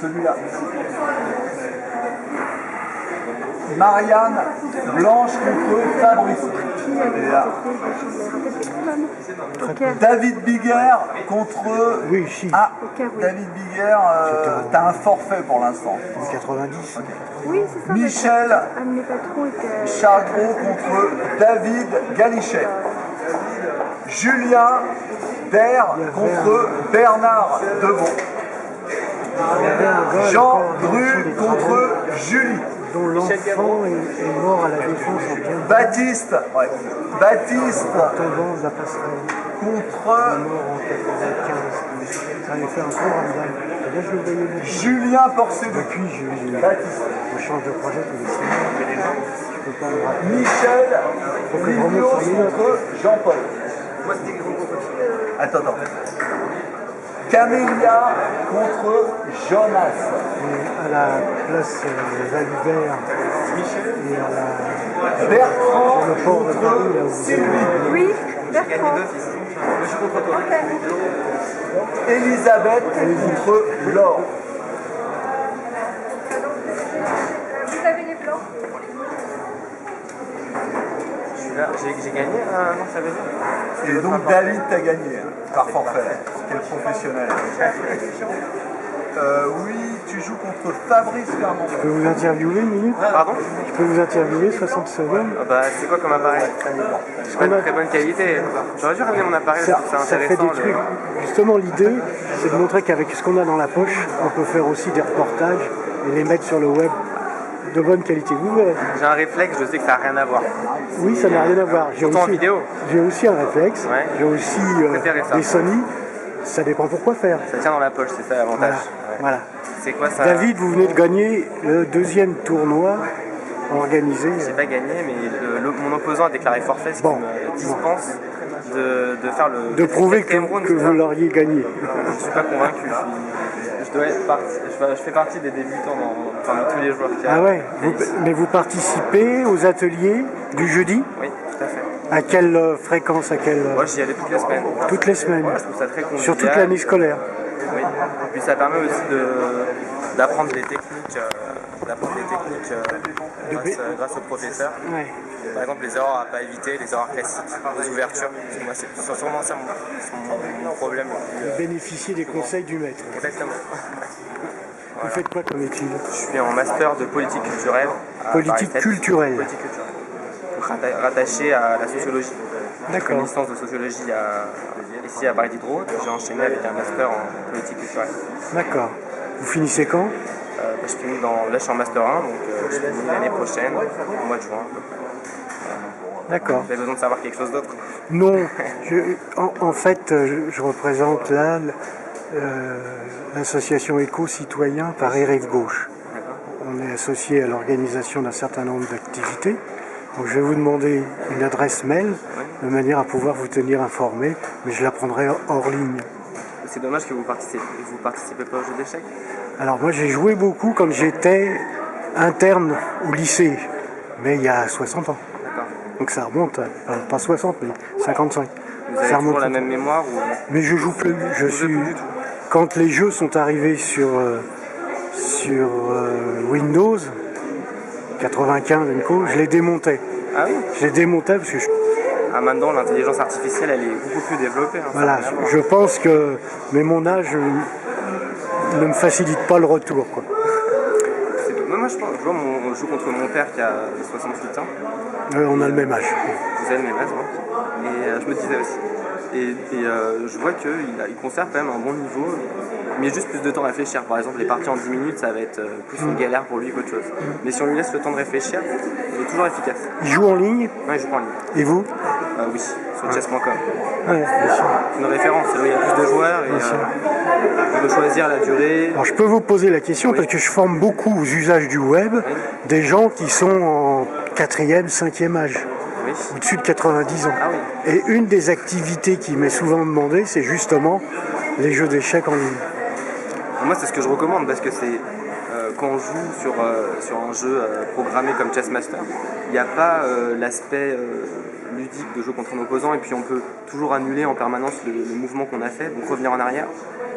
celui-là. Marianne Blanche contre Fabrice. Et là. David Bigger contre... Oui, si. Ah, David Bigger, t'as un forfait pour l'instant. 90. Okay. Oui, c'est ça. Michel Un de mes patrons était... Chargros contre David Galichet. Julien Der contre Bernard Debon. Jean Dru contre Julie. Dont l'enfant est mort à la défense en 15. Baptiste, ouais. Baptiste tombant de la passerelle. contre Mort en 95. Ça avait fait un gros ramadan. Et là, je le voyais beaucoup. Julien Porcedou. Depuis, je Baptiste. change de projet tous les semaines. Je peux pas me rappeler. Michel Livio contre Jean-Paul. Attends. Camélia contre Jonas. Et à la place Valubert et à la... Bertrand le port de Paris, là contre où Sylvie. Oui, Bertrand. Elisabeth contre Laure. Vous avez les plans? J'ai gagné non, ça veut dire. Et donc David t'a gagné par forfait. Quel professionnel. Oui, tu joues contre Fabrice Clermont. Je peux vous interviewer une minute? Pardon? Je peux vous interviewer 60 secondes? Bah c'est quoi comme appareil? C'est pas de très bonne qualité. J'aurais dû ramener mon appareil, c'est Ça fait intéressant. des trucs. Justement, l'idée, c'est de montrer qu'avec ce qu'on a dans la poche, on peut faire aussi des reportages et les mettre sur le web de bonne qualité. Vous verrez. J'ai un réflexe, je sais que ça n'a rien à voir. Oui, ça n'a rien à voir. Pourtant en vidéo. J'ai aussi un réflexe. Ouais. J'ai aussi Préférez ça. des Sony. Ça dépend pourquoi faire. Ça tient dans la poche, c'est ça l'avantage. Voilà. Ouais. Voilà. C'est quoi ça? David, vous venez de gagner le deuxième tournoi organisé. J'ai pas gagné, mais mon opposant a déclaré forfait, ce qui me dispense de faire le... De prouver que round, vous l'auriez gagné. Je suis pas convaincu. Je fais partie des débutants dans tous les joueurs qui Ah ouais. Mais vous participez aux ateliers du jeudi? Oui, tout à fait. À quelle fréquence? Moi, j'y allais toutes les semaines. Toutes les semaines. Je trouve ça très convivial. Sur toute l'année scolaire. Oui. Et puis ça permet aussi d'apprendre des techniques, grâce aux professeurs. Ouais. Par exemple, les erreurs à pas éviter, les erreurs classiques, les ouvertures. Parce que moi, c'est sûrement ça mon problème. Bénéficier des conseils du maître. Exactement. Vous faites quoi comme étude? Je suis en master de politique culturelle. Politique culturelle. Politique culturelle. Rattaché à la sociologie. J'ai fait une licence de sociologie ici à Paris Diderot. J'ai enchaîné avec un master en politique culturelle. D'accord. Vous finissez quand? Je finis là, je suis en master 1, donc je finis l'année prochaine, au mois de juin. D'accord. Vous avez besoin de savoir quelque chose d'autre? Non. En fait, je représente là l'association Éco-Citoyen Paris-Rive Gauche. On est associé à l'organisation d'un certain nombre d'activités. Donc je vais vous demander une adresse mail de manière à pouvoir vous tenir informé, mais je la prendrai hors ligne. C'est dommage que vous participez pas au jeu d'échecs. Alors moi j'ai joué beaucoup quand j'étais interne au lycée, mais il y a 60 ans. D'accord. Donc ça remonte, pas 60 mais 55. Vous avez toujours la même mémoire ou... Mais je joue plus. Quand les jeux sont arrivés sur Windows 95 Co, je les démontais. Ah oui? Je les démontais parce que maintenant l'intelligence artificielle elle est beaucoup plus développée. voilà, je pense que mon âge ne me facilite pas le retour, quoi. Moi je vois on joue contre mon père qui a 68 ans. On a le même âge. Vous avez le même âge, moi. Et je me disais aussi. Et je vois qu'il conserve quand même un bon niveau, mais juste plus de temps à réfléchir. Par exemple, les parties en 10 minutes, ça va être plus une galère pour lui qu'autre chose. Mais si on lui laisse le temps de réfléchir, il est toujours efficace. Il joue en ligne? Ouais, il joue pas en ligne. Et vous? Oui, sur chess.com. Ouais, bien sûr. C'est une référence, là où il y a plus de joueurs et on peut choisir la durée. Alors je peux vous poser la question parce que je forme beaucoup aux usages du web des gens qui sont en 4e, 5e âge. Oui. Au-dessus de 90 ans. Ah oui. Et une des activités qui m'est souvent demandée, c'est justement les jeux d'échecs en ligne. Moi, c'est ce que je recommande parce que c'est quand on joue sur un jeu programmé comme Chessmaster, il n'y a pas l'aspect ludique de jeu contre un opposant, et puis on peut toujours annuler en permanence le mouvement qu'on a fait, donc revenir en arrière,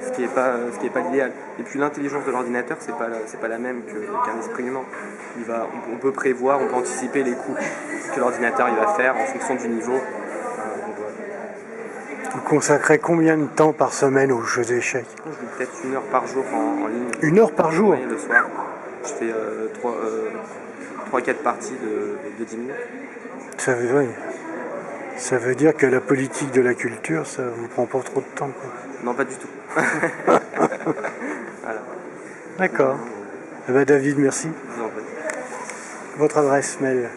ce qui n'est pas l'idéal. Et puis l'intelligence de l'ordinateur, c'est pas la même qu'un esprit humain. On peut prévoir, on peut anticiper les coups que l'ordinateur il va faire en fonction du niveau. Vous consacrez combien de temps par semaine aux jeux d'échecs? Je joue peut-être 1 heure par jour en ligne. 1 heure par jour? Oui, le soir. Je fais 3-4 parties de 10 minutes. Ça veut dire que la politique de la culture, ça vous prend pas trop de temps, quoi. Non, pas du tout. Voilà. D'accord. Eh ben, David, merci. Je vous en prie. Votre adresse mail?